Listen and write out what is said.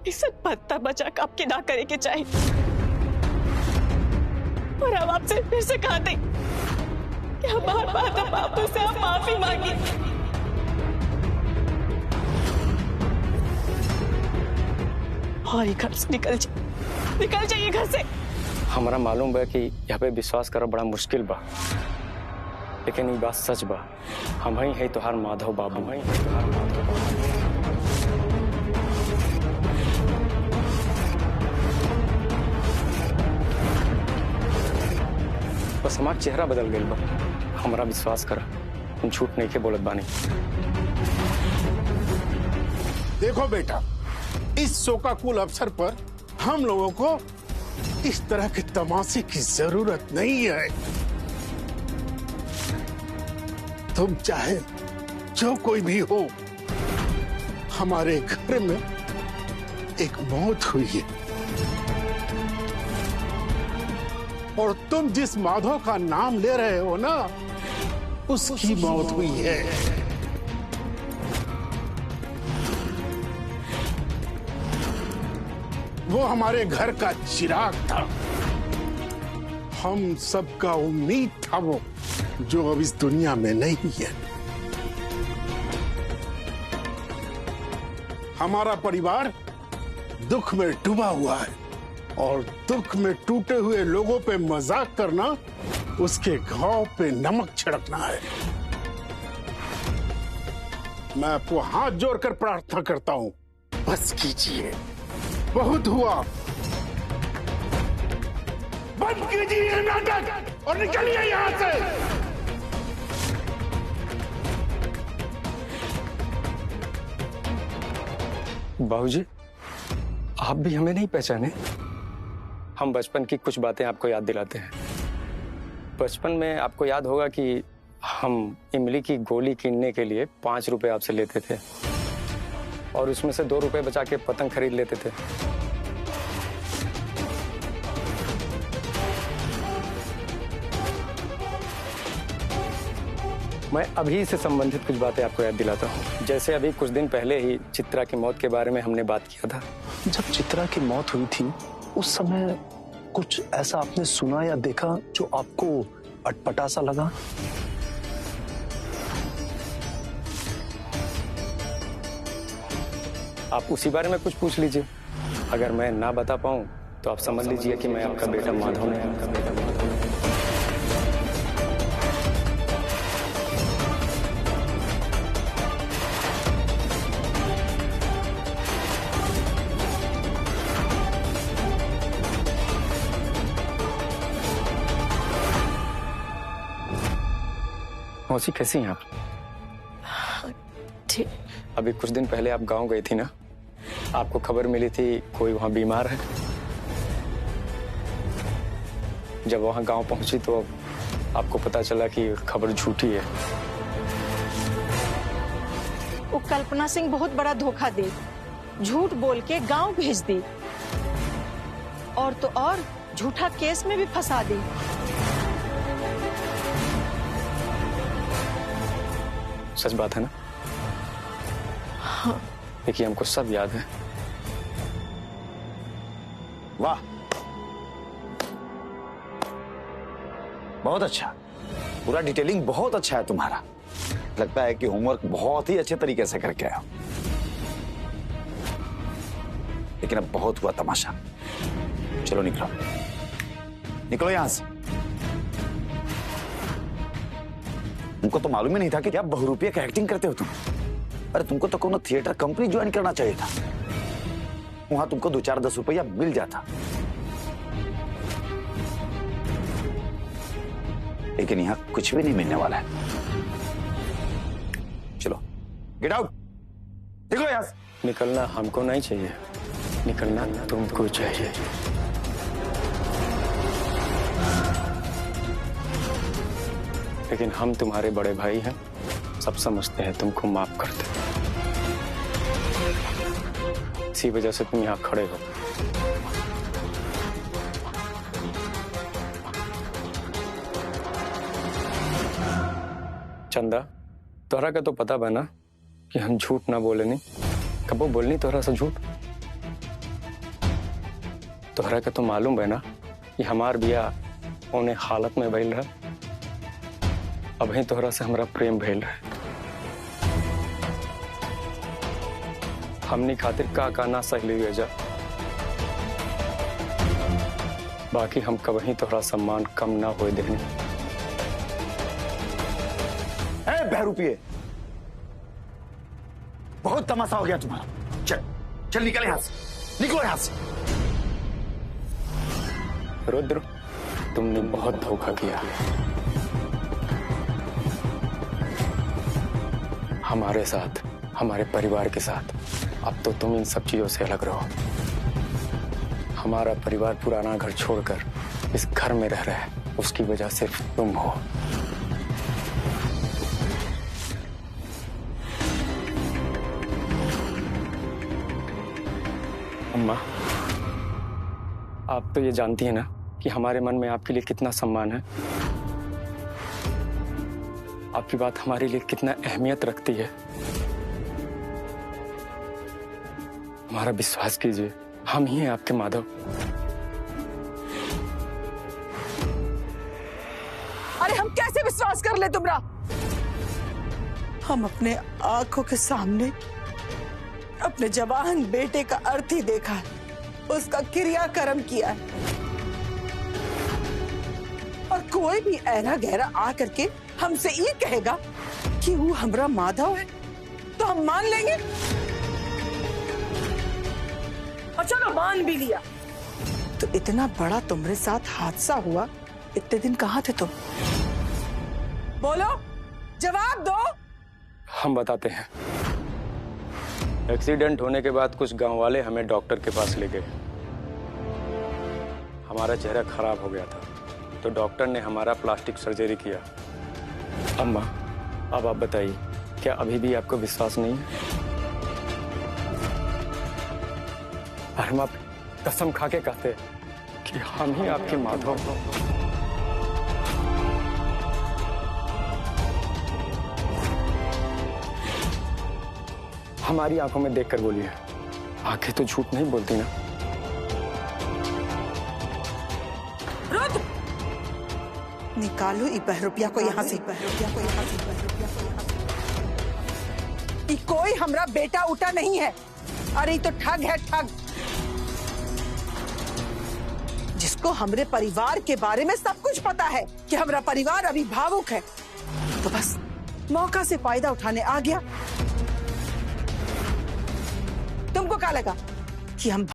इसे पत्ता बचा के आपकी ना करे के चाहिए। और हम आपसे फिर से कहते कि हमारे बात बापू से आप माफी मांगी। और ये घर से निकल जाइए घर से। हमारा मालूम बा कि यहाँ पे विश्वास करा बड़ा मुश्किल बा, लेकिन ये बात सच बा। हम ही है तोहार माधव बाबू। बस हमारा चेहरा बदल गया बा। हमारा विश्वास करा, हम झूठ नहीं के बोलत बानी। देखो बेटा, इस शोकाकुल अवसर पर हम लोगों को इस तरह के तमाशे की जरूरत नहीं है। तुम चाहे जो कोई भी हो, हमारे घर में एक मौत हुई है और तुम जिस माधव का नाम ले रहे हो ना, उसकी मौत हुई है। वो हमारे घर का चिराग था, हम सबका उम्मीद था वो, जो अब इस दुनिया में नहीं है। हमारा परिवार दुख में डूबा हुआ है और दुख में टूटे हुए लोगों पे मजाक करना उसके घाव पे नमक छिड़कना है। मैं आपको हाथ जोड़कर प्रार्थना करता हूं, बस कीजिए, बहुत हुआ। बंद कीजिए नाटक और निकलिए यहां से। बाबूजी, आप भी हमें नहीं पहचाने? हम बचपन की कुछ बातें आपको याद दिलाते हैं। बचपन में आपको याद होगा कि हम इमली की गोली कीनने के लिए 5 रुपए आपसे लेते थे और उसमें से 2 रुपए बचा के पतंग खरीद लेते थे। मैं अभी से संबंधित कुछ बातें आपको याद दिलाता हूँ। जैसे अभी कुछ दिन पहले ही चित्रा की मौत के बारे में हमने बात किया था। जब चित्रा की मौत हुई थी, उस समय कुछ ऐसा आपने सुना या देखा जो आपको अटपटा सा लगा? आप उसी बारे में कुछ पूछ लीजिए। अगर मैं ना बता पाऊं तो आप समझ लीजिए कि मैं आपका बेटा माधव नहीं। आपका बेटा माधव। मौसी, कैसी हैं आप? ठीक। अभी कुछ दिन पहले आप गांव गई थी ना, आपको खबर मिली थी कोई वहां बीमार है। जब वहां गांव पहुंची तो आपको पता चला कि खबर झूठी है। वो कल्पना सिंह बहुत बड़ा धोखा दी, झूठ बोल के गांव भेज दी और तो और झूठा केस में भी फंसा दी। सच बात है ना? हाँ। देखिए, हमको सब याद है। वाह, बहुत अच्छा, पूरा डिटेलिंग बहुत अच्छा है तुम्हारा। लगता है कि होमवर्क बहुत ही अच्छे तरीके से करके आए हो। लेकिन अब बहुत हुआ तमाशा, चलो निकलो, निकलो यहां से। तुमको तो मालूम ही नहीं था कि क्या बहुरूपिया का एक्टिंग करते हो तुम। अरे तुमको तो कोनो थिएटर कंपनी ज्वाइन करना चाहिए था, वहां तुमको 2-4-10 रुपया मिल जाता। लेकिन यहां कुछ भी नहीं मिलने वाला है। चलो, गेट आउट, निकलो यहां से। निकलना हमको नहीं चाहिए, निकलना तुमको चाहिए। लेकिन हम तुम्हारे बड़े भाई हैं, सब समझते हैं, तुमको माफ करते हैं। इसी वजह से तुम यहाँ खड़े हो। चंदा, तोहरा का तो पता बना कि हम झूठ ना बोले नहीं, कबो बोलनी तोहरा से झूठ। तोहरा के तो मालूम है ना कि हमार बियाह उन्हें हालत में भइल रहा। अब ही तोहरा से हमरा प्रेम भइल रहा। हमनी खातिर का ना सही हुए जा, बाकी हम कभी तोहरा सम्मान कम ना होए देने। ए बहरूपिये, बहुत तमाशा हो गया तुम्हारा। चल चल निकल यहां से, निकलो यहां से। रुद्र, तुमने बहुत धोखा किया हमारे साथ, हमारे परिवार के साथ। अब तो तुम इन सब चीजों से अलग रहो। हमारा परिवार पुराना घर छोड़कर इस घर में रह रहा है, उसकी वजह सिर्फ तुम हो। अम्मा, आप तो ये जानती हैं ना कि हमारे मन में आपके लिए कितना सम्मान है। आपकी बात हमारे लिए कितना अहमियत रखती है। हमारा विश्वास कीजिए, हम ही हैं आपके माधव। अरे हम कैसे विश्वास कर ले तुमरा? हम अपने आंखों के सामने अपने जवान बेटे का अर्थी देखा है, उसका क्रियाकर्म किया है, और कोई भी ऐरा गहरा आकर के हमसे ये कहेगा कि वो हमरा माधव है तो हम मान लेंगे। और चलो मान भी लिया तो इतना बड़ा तुम्हारे साथ हादसा हुआ, इतने दिन कहाँ थे तुम? बोलो, जवाब दो। हम बताते हैं। एक्सीडेंट होने के बाद कुछ गांव वाले हमें डॉक्टर के पास ले गए। हमारा चेहरा खराब हो गया था तो डॉक्टर ने हमारा प्लास्टिक सर्जरी किया। अम्मा, अब आप बताइए, क्या अभी भी आपको विश्वास नहीं है? और हम आप कसम खा के कहते हैं कि हम ही आपके माधव हैं। हमारी आंखों में देखकर बोलिए, आंखें तो झूठ नहीं बोलती ना। रुद्र, निकालो ₹1 को यहाँ से। ये कोई हमरा बेटा उठा नहीं है। अरे ये तो ठग है, ठग, जिसको हमरे परिवार के बारे में सब कुछ पता है कि हमारा परिवार अभी भावुक है, तो बस मौका से फायदा उठाने आ गया। तुमको क्या लगा कि हम